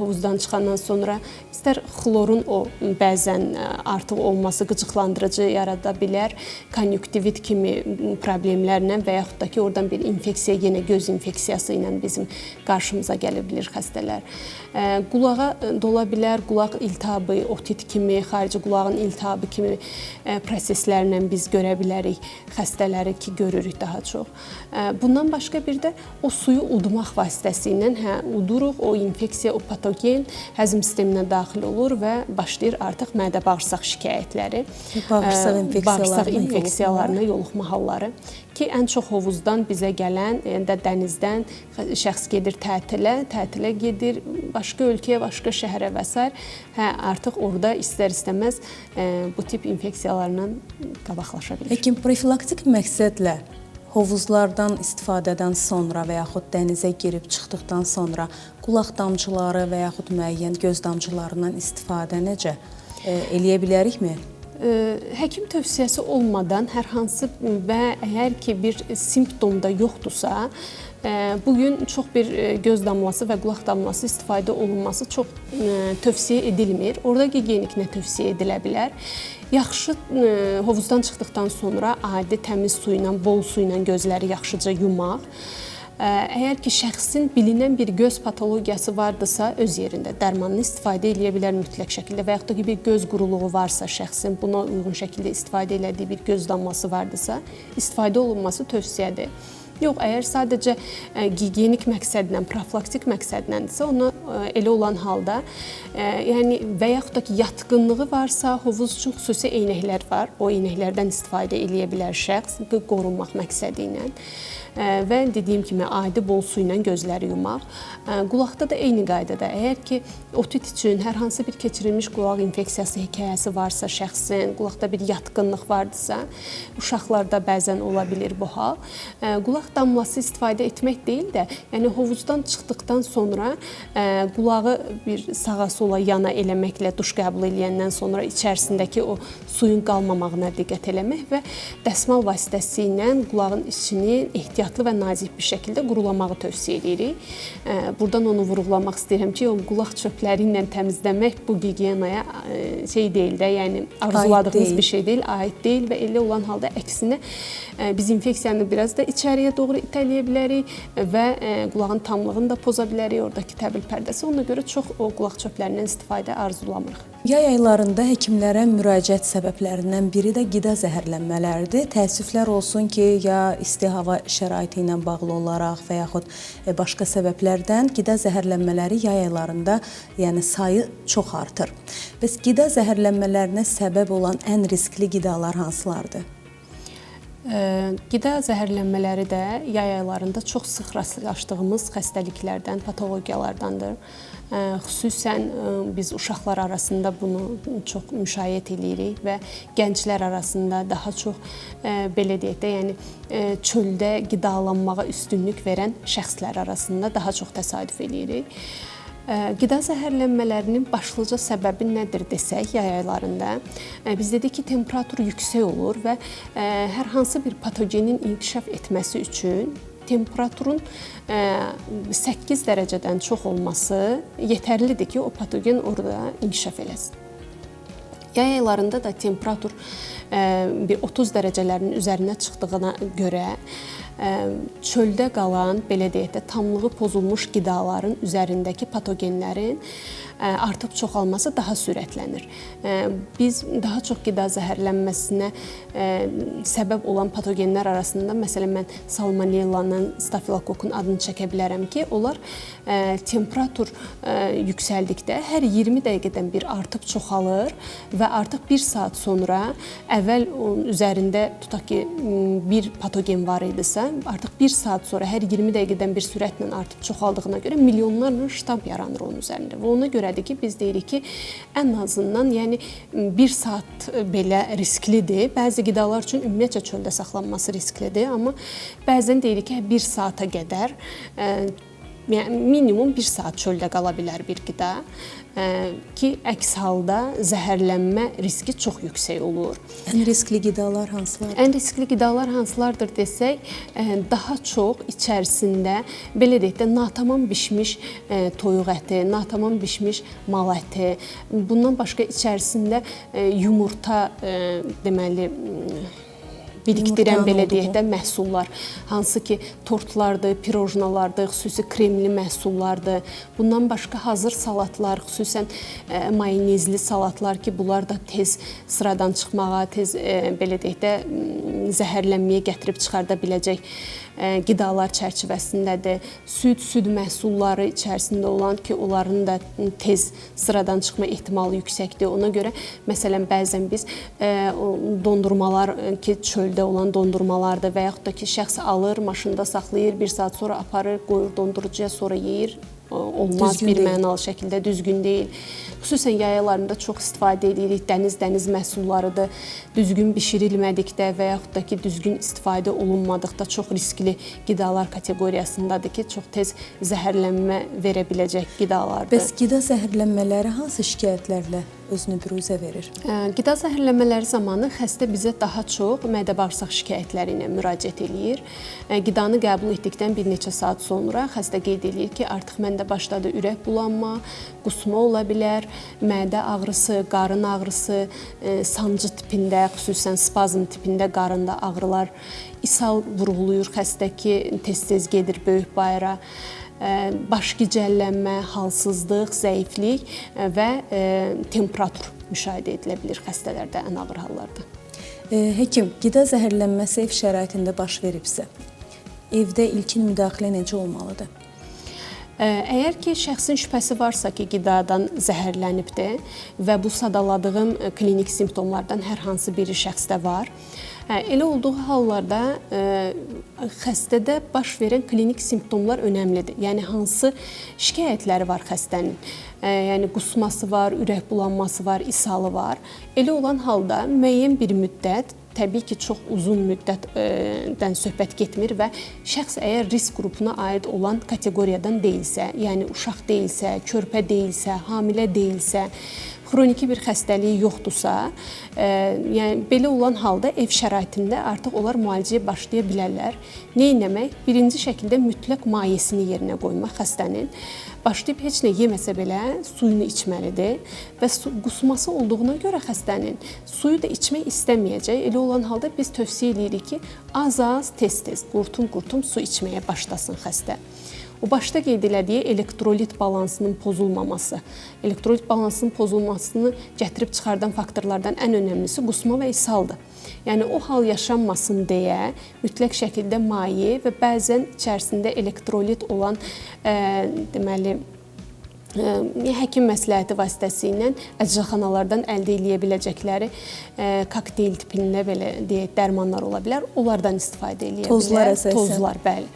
hovuzdan çıxandan sonra. İstər xlorun o bəzən artıq olması qıcıqlandırıcı yarada bilər, konjunktivit kimi problemlərlə və yaxud da ki, oradan bir infeksiya, yenə göz infeksiyası ilə bizim qarşımıza gələ bilir xəstələr. Qulağa dola bilər, qulaq iltihabı, otit kimi, xarici qulağın iltihabı kimi proseslərlə biz görə bilərik xəstələri ki, görürük daha çox. Bundan başqa bir də o suyu udmaq vasitəsilə uduruq, o infeksiya, o patogen həzm sisteminə daxil olur və başlayır artıq mədə-bağırsaq şikayətləri, bağırsaq infeksiyalarına yoluxma halları ki, ən çox hovuzdan bizə gələn, yəni də dənizdən şəxs gedir tətilə gedir, başqa ölkəyə, başqa şəhərə və s. Artıq orada istər-istəməz bu tip infeksiyalarla qabaqlaşa bilir. Həkim, profilaktik məqsədlə hovuzlardan istifadədən sonra və yaxud dənizə girib çıxdıqdan sonra qulaq damcıları və yaxud müəyyən göz damcılarından istifadə necə eləyə bilərikmi? Həkim tövsiyəsi olmadan hər hansı və əgər ki bir simptom da yoxdursa, bugün çox bir göz damlası və qulaq damlası istifadə olunması çox tövsiyə edilmir. Orada gigiyenik nə tövsiyə edilə bilər? Yaxşı hovuzdan çıxdıqdan sonra adi təmiz su ilə, bol su ilə gözləri yaxşıca yumaq. Əgər ki, şəxsin bilinən bir göz patologiyası vardısa, öz yerində dərmanını istifadə edə bilər mütləq şəkildə və yaxud da ki, bir göz quruluğu varsa şəxsin, buna uyğun şəkildə istifadə elədiyi bir göz damlası vardısa, istifadə olunması tövsiyədir. Yox, əgər sadəcə gigiyenik məqsədlə, profilaktik məqsədləndirsə, ona elə olan halda, yəni və yaxud da ki, yatqınlığı varsa, hovuz üçün xüsusi eynəklər var. O eynəklərdən istifadə edə bilər şəxs qorunmaq məqsədi ilə. Və dediyim kimi, adi bol su ilə gözləri yumaq. Qulaqda da eyni qaydada, əgər ki, otit üçün hər hansı bir keçirilmiş qulaq infeksiyası hekayəsi varsa şəxsin, qulaqda bir yatqınlıq vardısa, uşaqlarda bəzən ola bilir bu hal. Qulaq damlası istifadə etmək deyil də, yəni hovuzdan çıxdıqdan sonra qulağı bir sağa-sola yana eləməklə duş qəbul edəndən sonra içərisindəki o suyun qalmamağına diqqət eləmək və dəsmal vasitəsilə qulağın içini ehtiyatlı və nazik bir şəkildə qurulamağı tövsiyə edirik. Buradan onu vurğulamaq istəyirəm ki, o qulaq çöpləri ilə təmizləmək bu gigiyenaya şey deyil də, yəni arzuladığımız bir şey deyil, aid deyil və elə olan halda əksinə biz infeksiyanı biraz da içəriyə doğru itələyə bilərik və qulağın tamlığını da poza bilərik, oradakı təbil pərdəsi. Ona görə çox o qulaq çöplərindən istifadə arzulamırıq. Yay aylarında həkimlərə müraciət səbəblərindən biri də qida zəhərlənmələridir. Təəssüflər olsun ki, ya isti hava şəraiti ilə bağlı olaraq və yaxud başqa səbəblərdən qida zəhərlənmələri yay aylarında yəni sayı çox artır. Bəs qida zəhərlənmələrinə səbəb olan ən riskli qidalar hansılardır? Qida zəhərlənmələri də yay aylarında çox sıx rastlaşdığımız xəstəliklərdən, patologiyalardandır. Xüsusən biz uşaqlar arasında bunu çox müşahidə edirik və gənclər arasında daha çox belə deyək də, yəni çöldə qidalanmağa üstünlük verən şəxslər arasında daha çox təsadüf edirik. Qida zəhərlənmələrinin başlıca səbəbi nədir desək, yay aylarında biz dedik ki, temperatur yüksək olur və hər hansı bir patogenin inkişaf etməsi üçün temperaturun 8 dərəcədən çox olması yetərlidir ki, o patogen orada inkişaf eləsin. Yay aylarında da temperatur bir 30 dərəcələrin üzərinə çıxdığına görə çöldə qalan, belə deyək də, tamlığı pozulmuş qidaların üzərindəki patogenlərin artıb çoxalması daha sürətlənir. Biz daha çox qida zəhərlənməsinə səbəb olan patogenlər arasında, məsələn, mən salmonellanın, stafilokokun adını çəkə bilərəm ki, onlar temperatur yüksəldikdə hər 20 dəqiqədən bir artıb çoxalır və artıq 1 saat sonra əvvəl onun üzərində tutaq ki, bir patogen var idisə, artıq 1 saat sonra hər 20 dəqiqədən bir sürətlə artıb çoxaldığına görə milyonlarla ştamp yaranır onun üzərində və ona görə belədir ki, biz deyirik ki, ən azından yəni 1 saat belə risklidir. Bəzi qidalar üçün ümumiyyətcə çöldə saxlanması risklidir, amma bəzən deyirik ki, 1 saata qədər yəni minimum 1 saat çöldə qala bilər bir qida ki, əks halda zəhərlənmə riski çox yüksək olur. Ən riskli qidalar hansılardır? Ən riskli qidalar hansılardır desək, daha çox içərisində belə deyək də natamam bişmiş toyuq əti, natamam bişmiş mal əti, bundan başqa içərisində yumurta deməli birikdirən belə deyək də məhsullar, hansı ki tortlardır, pirojnalardır, xüsusi kremli məhsullardır. Bundan başqa hazır salatlar, xüsusən mayonezli salatlar ki, bunlar da tez sıradan çıxmağa, tez belə deyək də zəhərlənməyə gətirib çıxarda biləcək qidalar çərçivəsindədir. Süd məhsulları içərisində olan ki, onların da tez sıradan çıxma ehtimalı yüksəkdir. Ona görə məsələn bəzən biz dondurmalar ki, çöldə olan dondurmalardır və yaxud da ki, şəxs alır, maşında saxlayır, 1 saat sonra aparır, qoyur dondurucuya, sonra yeyir. Olmaz, bir mənalı şəkildə düzgün deyil. Xüsusən yay aylarında çox istifadə edirik. Dəniz məhsullarıdır. Düzgün bişirilmədikdə və yaxud da ki, düzgün istifadə olunmadıqda çox riskli qidalar kateqoriyasındadır ki, çox tez zəhərlənmə verə biləcək qidalardır. Bəs qida zəhərlənmələri hansı şikayətlərlə özünü büruzə verir? Qida zəhərlənmələri zamanı xəstə bizə daha çox mədə-bağırsaq şikayətləri ilə müraciət eləyir. Qidanı qəbul etdikdən bir neçə saat sonra xəstə qeyd eləyir ki, artıq məndə başladı ürək bulanma, qusma ola bilər, mədə ağrısı, qarın ağrısı, sancı tipində, xüsusən spazm tipində qarında ağrılar, ishal vurğulayır xəstə ki, tez-tez gedir böyük bayıra. Baş gicəllənmə, halsızlıq, zəiflik və temperatur müşahidə edilə bilir xəstələrdə ən ağır hallarda. Həkim, qida zəhərlənməsi ev şəraitində baş veribsə, evdə ilkin müdaxilə necə olmalıdır? Əgər ki, şəxsin şübhəsi varsa ki, qidadan zəhərlənibdir və bu sadaladığım klinik simptomlardan hər hansı biri şəxsdə var, elə olduğu hallarda xəstədə baş verən klinik simptomlar önəmlidir. Yəni, hansı şikayətləri var xəstənin? Yəni, qusması var, ürək bulanması var, ishalı var. Elə olan halda müəyyən bir müddət, təbii ki, çox uzun müddətdən söhbət getmir və şəxs əgər risk qrupuna aid olan kateqoriyadan deyilsə, yəni uşaq deyilsə, körpə deyilsə, hamilə deyilsə, xroniki bir xəstəliyi yoxdursa, yəni belə olan halda ev şəraitində artıq onlar müalicəyə başlaya bilərlər. Nə etmək? Birinci şəkildə mütləq mayesini yerinə qoymaq xəstənin. Başlayıb heç nə yeməsə belə suyunu içməlidir və qusması olduğuna görə xəstənin suyu da içmək istəməyəcək. Elə olan halda biz tövsiyə edirik ki, az-az, tez-tez, qurtum-qurtum su içməyə başlasın xəstə. O başda qeyd elədiyi elektrolit balansının pozulmaması. Elektrolit balansının pozulmasını gətirib çıxardan faktorlardan ən önəmlisi qusma və ishaldır. Yəni, o hal yaşanmasın deyə mütləq şəkildə maye və bəzən içərisində elektrolit olan deməli, həkim məsləhəti vasitəsilə əczaxanalardan əldə edə biləcəkləri kokteyl tipində belə deyək, dərmanlar ola bilər. Onlardan istifadə edə bilər. Tozlar əsasən. Tozlar, bəli.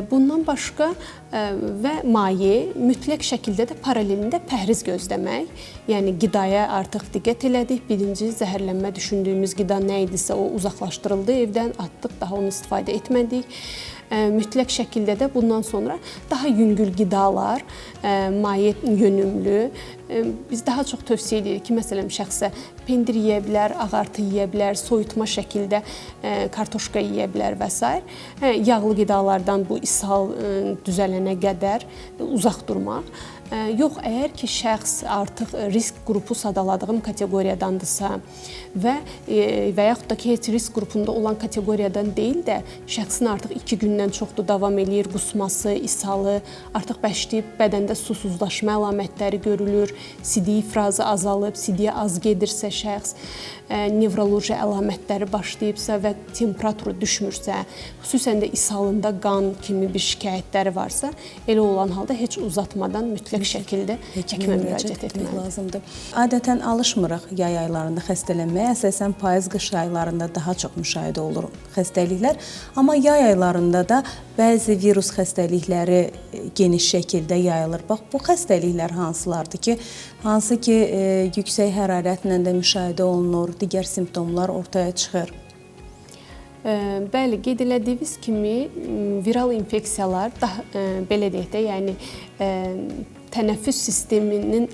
Bundan başqa və maye mütləq şəkildə də paralelində pəhriz gözləmək. Yəni, qidaya artıq diqqət elədik. Birinci zəhərlənmə düşündüyümüz qida nə idisə o uzaqlaşdırıldı evdən, atdıq, daha onu istifadə etmədik. Mütləq şəkildə də bundan sonra daha yüngül qidalar, maye yönümlü. Biz daha çox tövsiyə edirik ki, məsələn, şəxsə pendir yeyə bilər, ağartı yeyə bilər, soyutma şəkildə kartoşka yeyə bilər və s. Yağlı qidalardan bu ishal düzələnə qədər uzaq durmaq. Yox, əgər ki, şəxs artıq risk qrupu sadaladığım kateqoriyadandırsa və yaxud da ki, heç risk qrupunda olan kateqoriyadan deyil də, şəxsin artıq 2 gündən çoxdur davam eləyir, qusması, ishalı, artıq başlayıb bədəndə susuzlaşma əlamətləri görülür, sidik ifrazı azalıb, sidiyə az gedirsə şəxs, nevroloji əlamətləri başlayıbsa və temperaturu düşmürsə, xüsusən də ishalında qan kimi bir şikayətləri varsa, elə olan halda heç uzatmadan mütləq mütləq şəkildə həkimə müraciət etmək lazımdır. Adətən alışmırıq yay aylarında xəstələnməyə. Əsasən payız, qış aylarında daha çox müşahidə olur xəstəliklər. Amma yay aylarında da bəzi virus xəstəlikləri geniş şəkildə yayılır. Bax, bu xəstəliklər hansılardır ki, hansı ki yüksək hərarətlə də müşahidə olunur, digər simptomlar ortaya çıxır? Bəli, qeyd elədiyiniz kimi viral infeksiyalar belə deyək də, yəni tənəffüs sisteminin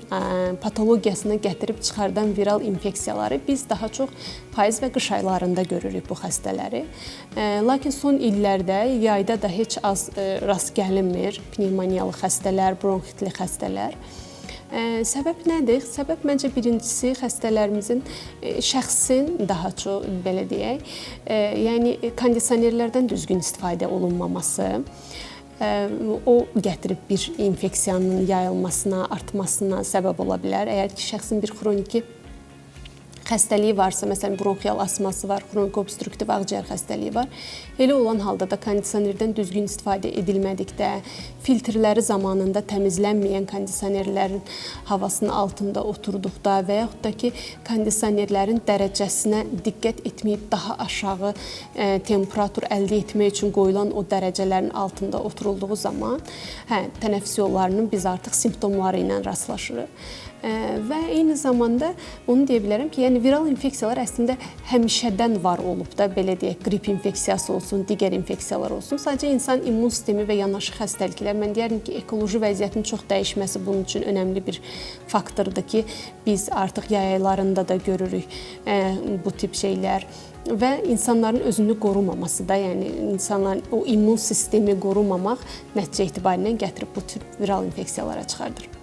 patologiyasına gətirib çıxardan viral infeksiyaları biz daha çox payız və qış aylarında görürük bu xəstələri. Lakin son illərdə yayda da heç az rast gəlinmir pnevmoniyalı xəstələr, bronxitli xəstələr. Səbəb nədir? Səbəb məncə birincisi xəstələrimizin şəxsin daha çox belə deyək, yəni kondisionerlərdən düzgün istifadə olunmaması, o gətirib bir infeksiyanın yayılmasına, artmasına səbəb ola bilər. Əgər ki, şəxsin bir xroniki xəstəliyi varsa, məsələn, bronxial asması var, xronik obstruktiv ağciyər xəstəliyi var, elə olan halda da kondisionerdən düzgün istifadə edilmədikdə, filtrləri zamanında təmizlənməyən kondisionerlərin havasının altında oturduqda və yaxud da ki, kondisionerlərin dərəcəsinə diqqət etməyib daha aşağı temperatur əldə etmək üçün qoyulan o dərəcələrin altında oturulduğu zaman, tənəffüs yollarının biz artıq simptomları ilə rastlaşırıq. Və eyni zamanda onu deyə bilərəm ki, yəni viral infeksiyalar əslində həmişədən var olub da, belə deyək, qrip infeksiyası olsun, digər infeksiyalar olsun. Sadəcə insan immun sistemi və yanaşı xəstəliklər, mən deyərdim ki, ekoloji vəziyyətin çox dəyişməsi bunun üçün önəmli bir faktordur ki, biz artıq yay aylarında da görürük bu tip şeylər. Və insanların özünü qorumaması da, yəni insanların o immun sistemi qorumamaq nəticə etibarilə gətirib bu tür viral infeksiyalara çıxardır.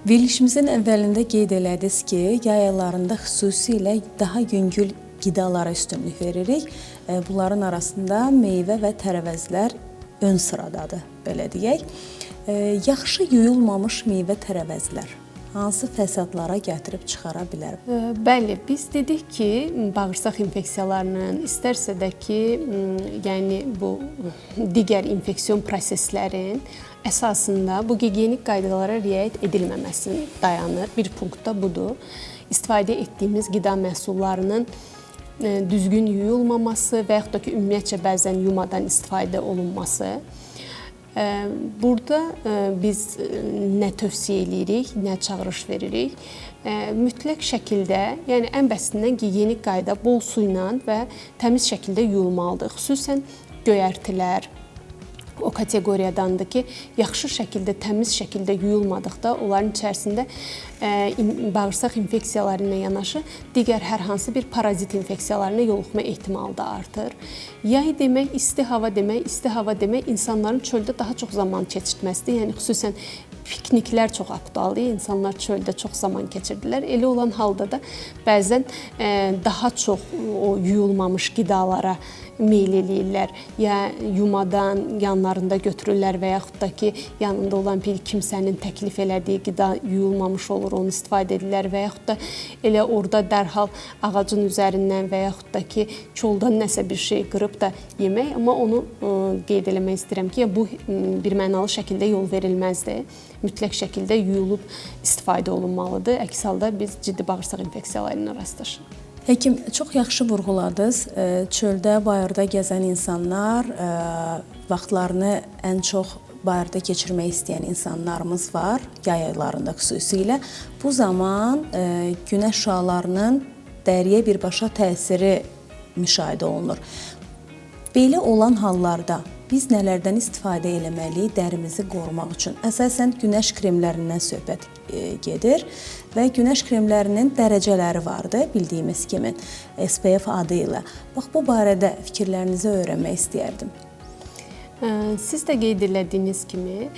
Verilişimizin əvvəlində qeyd elədiniz ki, yay aylarında xüsusilə daha yüngül qidalara üstünlük veririk. Bunların arasında meyvə və tərəvəzlər ön sıradadır, belə deyək. Yaxşı yuyulmamış meyvə tərəvəzlər hansı fəsadlara gətirib çıxara bilər? Bəli, biz dedik ki, bağırsaq infeksiyalarının, istərsə də ki, yəni bu digər infeksiyon proseslərin əsasında bu gigiyenik qaydalara riayət edilməməsi dayanır. Bir punkt da budur. İstifadə etdiyimiz qida məhsullarının düzgün yuyulmaması və yaxud da ki, ümumiyyətcə bəzən yumadan istifadə olunması. Burada biz nə tövsiyə edirik, nə çağırış veririk. Mütləq şəkildə, yəni ən bəsitindən gigiyenik qayda bol su ilə və təmiz şəkildə yuyulmalıdır. Xüsusən göyərtilər o kateqoriyadandır ki, yaxşı şəkildə, təmiz şəkildə yuyulmadıqda onların içərisində bağırsaq infeksiyaları ilə yanaşı digər hər hansı bir parazit infeksiyalarına yoluxma ehtimalı da artır. Yay demək, isti hava demək insanların çöldə daha çox zaman keçirtməsidir. Yəni xüsusən pikniklər çox aktualdır. İnsanlar çöldə çox zaman keçirdilər. Elə olan halda da bəzən daha çox o yuyulmamış qidalara meyl eləyirlər. Ya yumadan yanlarında götürürlər və yaxud da ki, yanında olan bir kimsənin təklif elədiyi qida yuyulmamış olur, onu istifadə edirlər və yaxud da elə orada dərhal ağacın üzərindən və yaxud da ki, koldan nəsə bir şey qırıb da yemək. Amma onu qeyd eləmək istəyirəm ki, bu bir mənalı şəkildə yol verilməzdir. Mütləq şəkildə yuyulub istifadə olunmalıdır. Əks halda biz ciddi bağırsaq infeksiyaları ilə rastlaşırıq. Həkim, çox yaxşı vurğuladınız. Çöldə, bayırda gəzən insanlar, vaxtlarını ən çox bayırda keçirmək istəyən insanlarımız var, yay aylarında xüsusilə. Bu zaman günəş şüalarının dəriyə birbaşa təsiri müşahidə olunur. Belə olan hallarda biz nələrdən istifadə etməliyik dərimizi qorumaq üçün? Əsasən günəş kremlərindən söhbət gedir və günəş kremlərinin dərəcələri vardır, bildiyimiz kimi SPF adı ilə. Bax, bu barədə fikirlərinizi öyrənmək istəyərdim. Siz də qeyd elədiyiniz kimi,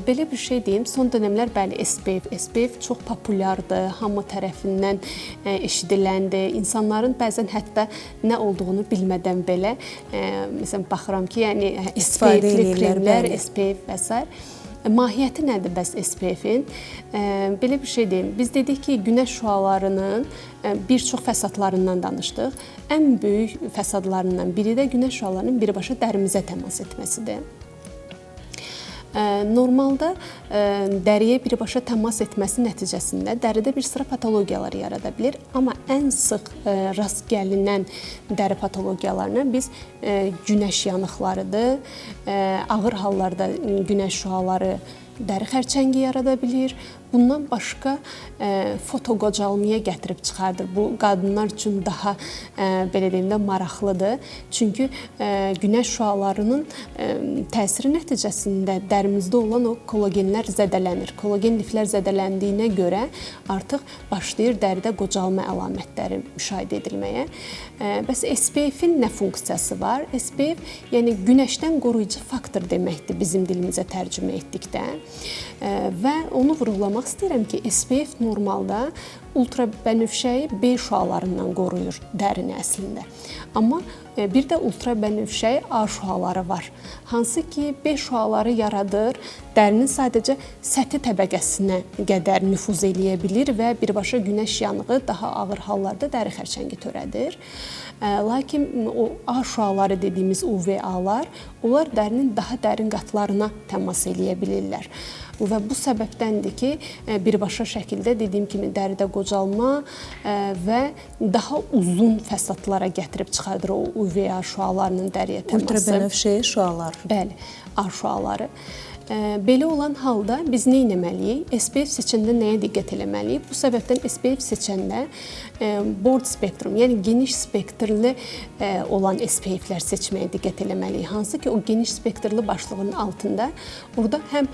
belə bir şey deyim, son dönəmlər bəli, SPF çox populyardır, hamı tərəfindən eşidiləndir. İnsanların bəzən hətta nə olduğunu bilmədən belə, məsələn, baxıram ki, yəni SPF-li kremlər, SPF və s. Mahiyyəti nədir bəs SPF-in? Belə bir şey deyim, biz dedik ki, günəş şüalarının bir çox fəsadlarından danışdıq. Ən böyük fəsadlarından biri də günəş şüalarının birbaşa dərimizə təmas etməsidir. Normalda dəriyə birbaşa təmas etməsi nəticəsində dəridə bir sıra patologiyalar yarada bilir. Amma ən sıx rast gəlinən dəri patologiyalarına biz günəş yanıqlarıdır, ağır hallarda günəş şüaları dəri xərçəngi yarada bilir. Bundan başqa fotoqocalmaya gətirib çıxardır. Bu qadınlar üçün daha belə deyim də maraqlıdır. Çünki günəş şüalarının təsiri nəticəsində dərimizdə olan o kollagenlər zədələnir. Kollagen liflər zədələndiyinə görə artıq başlayır dəridə qocalma əlamətləri müşahidə edilməyə. Bəs SPF-in nə funksiyası var? SPF yəni günəşdən qoruyucu faktor deməkdir bizim dilimizə tərcümə etdikdə. Və onu vurğulamaq istəyirəm ki, SPF normalda ultrabənövşəyi B şüalarından qoruyur dərini əslində. Amma bir də ultrabənövşəyi A şüaları var. Hansı ki, B şüaları yaradır, dərinin sadəcə səthi təbəqəsinə qədər nüfuz eləyə bilir və birbaşa günəş yanığı daha ağır hallarda dəri xərçəngi törədir. Lakin o A şüaları dediyimiz UVA-lar, onlar dərinin daha dərin qatlarına təmas eləyə bilirlər. Və bu səbəbdəndir ki, birbaşa şəkildə dediyim kimi dəridə qocalma və daha uzun fəsadlara gətirib çıxardır o UVA şüalarının dəriyə təması. Ultrabənövşəyi şüalar. Bəli, A şüaları. Belə olan halda biz nə etməliyik? SPF seçəndə nəyə diqqət etməliyik? Bu səbəbdən SPF seçəndə broad spektrum, yəni geniş spektrli olan SPF-lər seçməyə diqqət etməliyik. Hansı ki, o geniş spektrli başlığının altında orada həm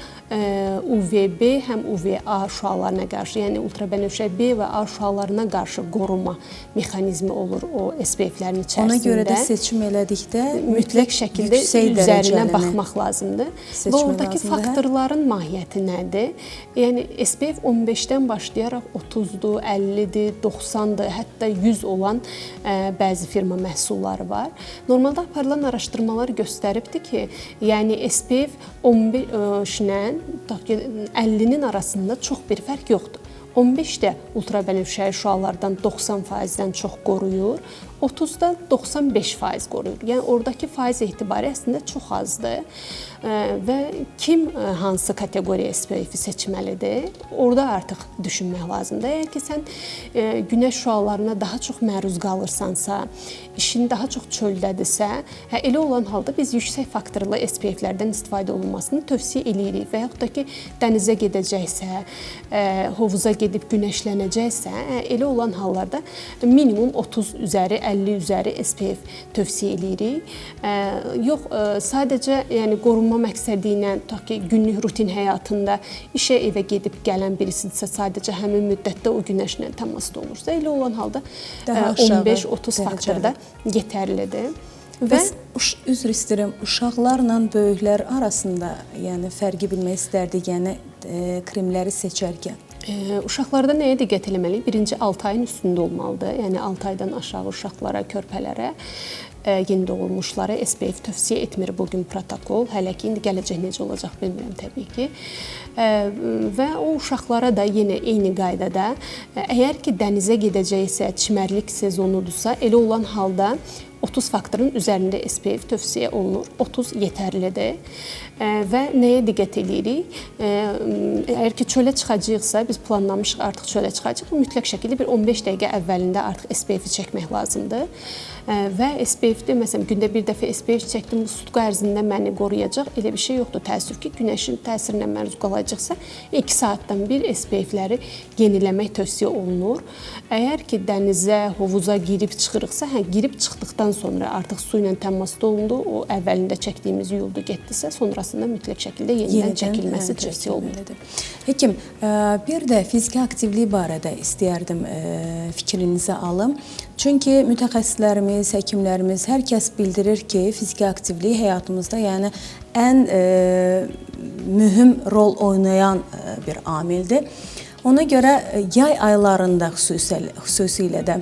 UVB, həm UVA şüalarına qarşı, yəni ultrabənövşə B və A şüalarına qarşı qorunma mexanizmi olur o SPF-lərin içərisində. Ona görə də seçim elədikdə mütləq şəkildə üzərinə baxmaq lazımdır. Və oradakı faktorların mahiyyəti nədir? Yəni SPF 15-dən başlayaraq 30-dur, 50-dir, 90-dır, hətta 100 olan bəzi firma məhsulları var. Normalda aparılan araşdırmalar göstəribdir ki, yəni SPF 15-lə 50-nin arasında çox bir fərq yoxdur. 15 də ultrabənövşəyi şüalardan 90%-dən çox qoruyur, 30-da 95% qoruyur. Yəni oradakı faiz etibarı əslində çox azdır. Və kim hansı kateqoriya SPF-i seçməlidir? Orada artıq düşünmək lazımdır. Əgər ki, sən günəş şüalarına daha çox məruz qalırsansa, işin daha çox çöldədirsə, elə olan halda biz yüksək faktorlu SPF-lərdən istifadə olunmasını tövsiyə edirik. Və yaxud da ki, dənizə gedəcəksə, hovuza gedib günəşlənəcəksə, elə olan hallarda minimum 30 üzəri, 50 üzəri SPF tövsiyə edirik. Yox, sadəcə yəni qorunma məqsədi ilə, tutaq ki, günlük rutin həyatında işə, evə gedib gələn birisidirsə, sadəcə həmin müddətdə o günəşlə təmasda olursa, elə olan halda 15-30 faktorda yetərlidir. Bəs, üzr istəyirəm, uşaqlarla böyüklər arasında yəni fərqi bilmək istərdik, yəni kremləri seçərkən? Uşaqlarda nəyə diqqət etməliyik? Birinci 6 ayın üstündə olmalıdır. Yəni 6 aydan aşağı uşaqlara, körpələrə, yeni doğulmuşlara SPF tövsiyə etmir bugün protokol. Hələ ki, indi gələcək necə olacaq bilmirəm təbii ki. Və o uşaqlara da yenə eyni qaydada, əgər ki, dənizə gedəcəksə, çimərlik sezonudursa, elə olan halda 30 faktorun üzərində SPF tövsiyə olunur. 30 yetərlidir. Və nəyə diqqət edirik? Əgər ki, çölə çıxacaqsa, biz planlamışıq artıq çölə çıxacaq, mütləq şəkildə bir 15 dəqiqə əvvəlində artıq SPF-i çəkmək lazımdır. Və SPF-də, məsələn, gündə bir dəfə SPF çəkdim, bu sutqa ərzində məni qoruyacaq. Elə bir şey yoxdur. Təəssüf ki, günəşin təsirinə məruz qalacaqsa, 2 saatdan bir SPF-ləri yeniləmək tövsiyə olunur. Əgər ki, dənizə, hovuza girib çıxırıqsa, girib çıxdıqdan sonra artıq su ilə təmasda olundu, o əvvəlində çəkdiyimiz yuyuldu, getdisə, sonrasında mütləq şəkildə yenidən çəkilməsi tövsiyə olunur. Həkim, bir də fiziki aktivlik barədə istəyərdim fikrinizi alım. Çünki mütəxəssislərimiz, həkimlərimiz, hər kəs bildirir ki, fiziki aktivlik həyatımızda yəni ən mühüm rol oynayan bir amildir. Ona görə yay aylarında xüsusilə də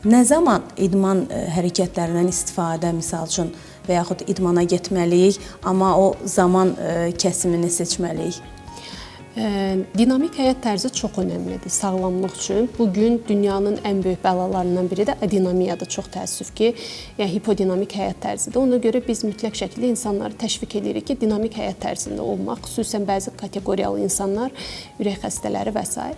nə zaman idman hərəkətlərindən istifadə, misal üçün, və yaxud idmana getməliyik, amma o zaman kəsimini seçməliyik? Dinamik həyat tərzi çox önəmlidir sağlamlıq üçün. Bugün dünyanın ən böyük bəlalarından biri də adinamiyadır, çox təəssüf ki, yəni hipodinamik həyat tərzidir. Ona görə biz mütləq şəkildə insanları təşviq edirik ki, dinamik həyat tərzində olmaq, xüsusən bəzi kateqoriyalı insanlar, ürək xəstələri və s.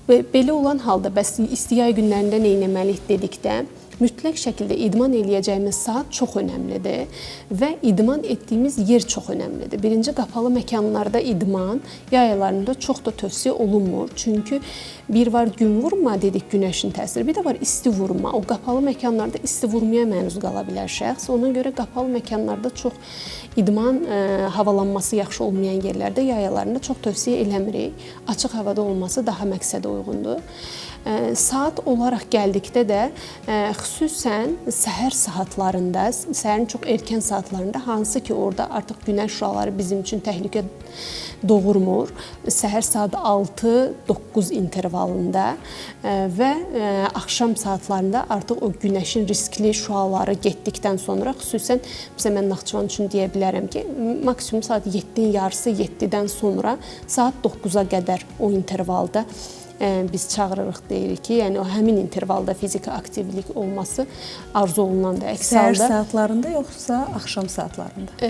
Belə olan halda bəs isti yay günlərində nə etməliyik dedikdə, mütləq şəkildə idman eləyəcəyimiz saat çox önəmlidir və idman etdiyimiz yer çox önəmlidir. Birinci, qapalı məkanlarda idman yay aylarında çox da tövsiyə olunmur. Çünki bir var gün vurma dedik, günəşin təsiri, bir də var isti vurma. O qapalı məkanlarda isti vurmaya məruz qala bilər şəxs. Ona görə qapalı məkanlarda çox idman havalanması yaxşı olmayan yerlərdə yay aylarında çox tövsiyə eləmirik. Açıq havada olması daha məqsədə uyğundur. Saat olaraq gəldikdə də xüsusən səhər saatlarında, səhərin çox erkən saatlarında, hansı ki orada artıq günəş şüaları bizim üçün təhlükə doğurmur. Səhər saat 6-9 intervalında və axşam saatlarında artıq o günəşin riskli şüaları getdikdən sonra, xüsusən məsələn mən Naxçıvan üçün deyə bilərəm ki, maksimum saat 7-nin yarısı 7-dən sonra saat 9-a qədər o intervalda biz çağırırıq, deyirik ki, yəni o həmin intervalda fiziki aktivlik olması arzu olunandır. Əks halda səhər saatlarında yoxsa axşam saatlarında?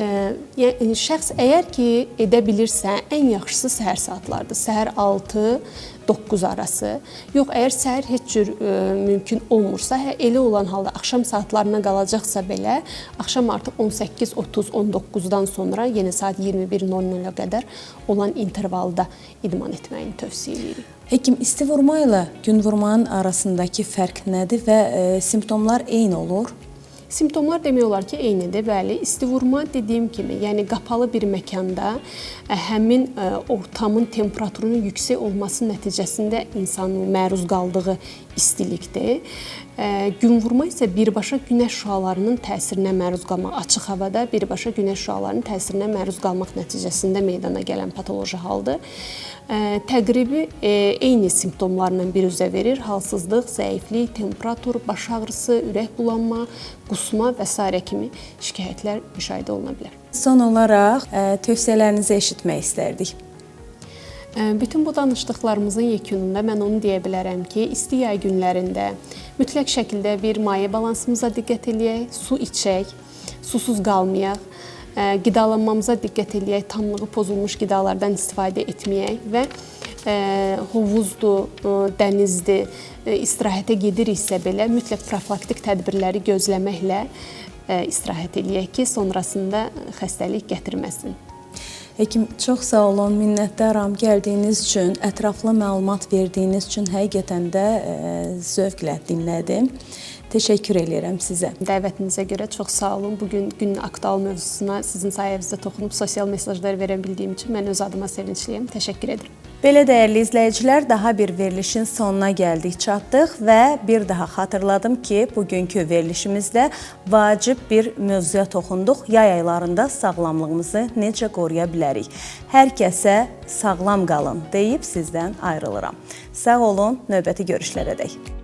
Yəni şəxs əgər ki edə bilirsə, ən yaxşısı səhər saatlardır. Səhər 6-9 arası. Yox, əgər səhər heç cür mümkün olmursa, elə olan halda axşam saatlarına qalacaqsa belə, axşam artıq 18:30-19-dan sonra yenə saat 21:00-a qədər olan intervalda idman etməyini tövsiyə edirik. Həkim, isti vurma ilə gün vurmanın arasındakı fərq nədir və simptomlar eyni olur? Simptomlar demək olar ki, eynidir. Bəli, isti vurma dediyim kimi, yəni qapalı bir məkanda həmin ortamın temperaturunun yüksək olması nəticəsində insanın məruz qaldığı istilikdir. Gün vurma isə birbaşa günəş şüalarının təsirinə məruz qalmaq, açıq havada birbaşa günəş şüalarının təsirinə məruz qalmaq nəticəsində meydana gələn patoloji haldır. Təqribi eyni simptomlarla bir üzə verir. Halsızlıq, zəiflik, temperatur, baş ağrısı, ürək bulanma, qusma və s. kimi şikayətlər müşahidə oluna bilər. Son olaraq tövsiyələrinizi eşitmək istərdik. Bütün bu danışdıqlarımızın yekununda mən onu deyə bilərəm ki, isti yay günlərində mütləq şəkildə bir maye balansımıza diqqət eləyək, su içək, susuz qalmayaq, qidalanmamıza diqqət eləyək, tamlığı pozulmuş qidalardan istifadə etməyək və hovuzdur, dənizdir, istirahətə gediriksə belə mütləq profilaktik tədbirləri gözləməklə istirahət eləyək ki, sonrasında xəstəlik gətirməsin. Həkim, çox sağ olun, minnətdaram gəldiyiniz üçün, ətraflı məlumat verdiyiniz üçün həqiqətən də zövqlə dinlədim. Təşəkkür edirəm sizə. Dəvətinizə görə çox sağ olun. Bugün günün aktual mövzusuna sizin sayənizdə toxunub sosial mesajlar verə bildiyim üçün mən öz adıma sevincliyəm. Təşəkkür edirəm. Belə dəyərli izləyicilər, daha bir verilişin sonuna gəldik, çatdıq və bir daha xatırladım ki, bugünkü verilişimizdə vacib bir mövzuya toxunduq. Yay aylarında sağlamlığımızı necə qoruya bilərik? Hər kəsə sağlam qalın deyib sizdən ayrılıram. Sağ olun, növbəti görüşlərədək.